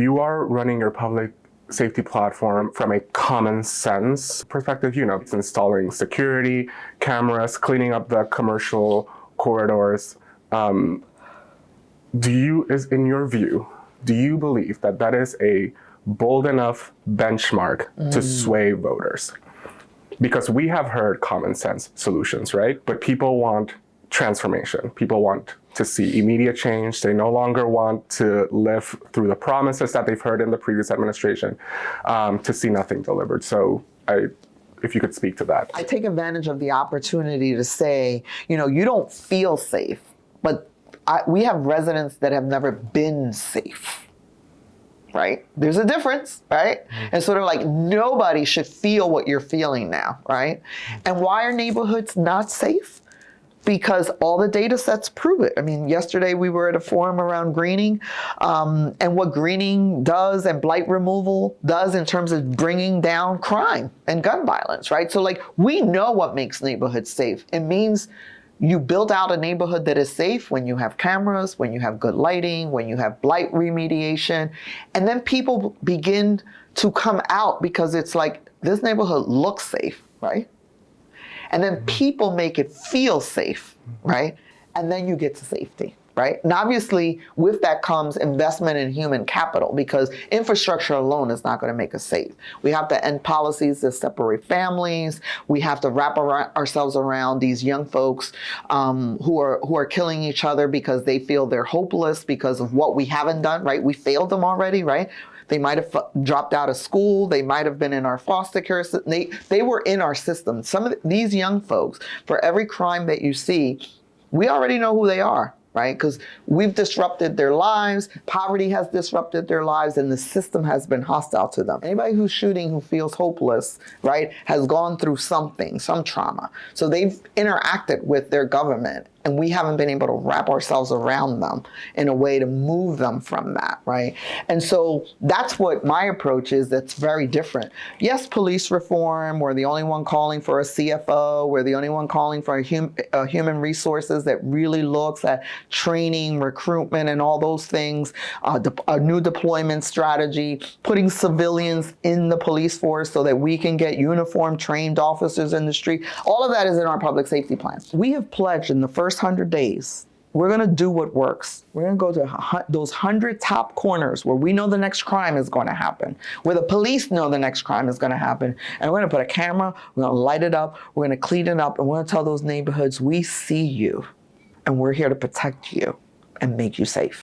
you are running your public safety platform from a common sense perspective. It's installing security, cameras, cleaning up the commercial corridors. In your view, do you believe that is a bold enough benchmark to sway voters? Because we have heard common sense solutions, right? But people want transformation. People want to see immediate change. They no longer want to live through the promises that they've heard in the previous administration, to see nothing delivered. So if you could speak to that. I take advantage of the opportunity to say, you don't feel safe, but we have residents that have never been safe. Right? There's a difference, right? And sort of like nobody should feel what you're feeling now, right? And why are neighborhoods not safe? Because all the data sets prove it. I mean, yesterday we were at a forum around greening, and what greening does and blight removal does in terms of bringing down crime and gun violence, right? So like, we know what makes neighborhoods safe. It means you build out a neighborhood that is safe when you have cameras, when you have good lighting, when you have blight remediation, and then people begin to come out because it's like, this neighborhood looks safe, right? And then people make it feel safe, right? And then you get to safety, right? And obviously with that comes investment in human capital, because infrastructure alone is not going to make us safe. We have to end policies that separate families. We have to wrap ourselves around these young folks who are killing each other because they feel they're hopeless because of what we haven't done, right? We failed them already, right? They might have dropped out of school. They might have been in our foster care system. They were in our system. Some of these young folks, for every crime that you see, we already know who they are, right? Because we've disrupted their lives. Poverty has disrupted their lives, and the system has been hostile to them. Anybody who's shooting who feels hopeless, right, has gone through something, some trauma. So they've interacted with their government, and we haven't been able to wrap ourselves around them in a way to move them from that, right? And so that's what my approach is that's very different. Yes, police reform, we're the only one calling for a CFO, we're the only one calling for a human resources that really looks at training, recruitment, and all those things, a new deployment strategy, putting civilians in the police force so that we can get uniformed, trained officers in the street. All of that is in our public safety plan. We have pledged in the first 100 days, we're going to do what works. We're going to go to those 100 top corners where we know the next crime is going to happen, where the police know the next crime is going to happen. And we're going to put a camera, we're going to light it up, we're going to clean it up, and we're going to tell those neighborhoods, we see you, and we're here to protect you and make you safe.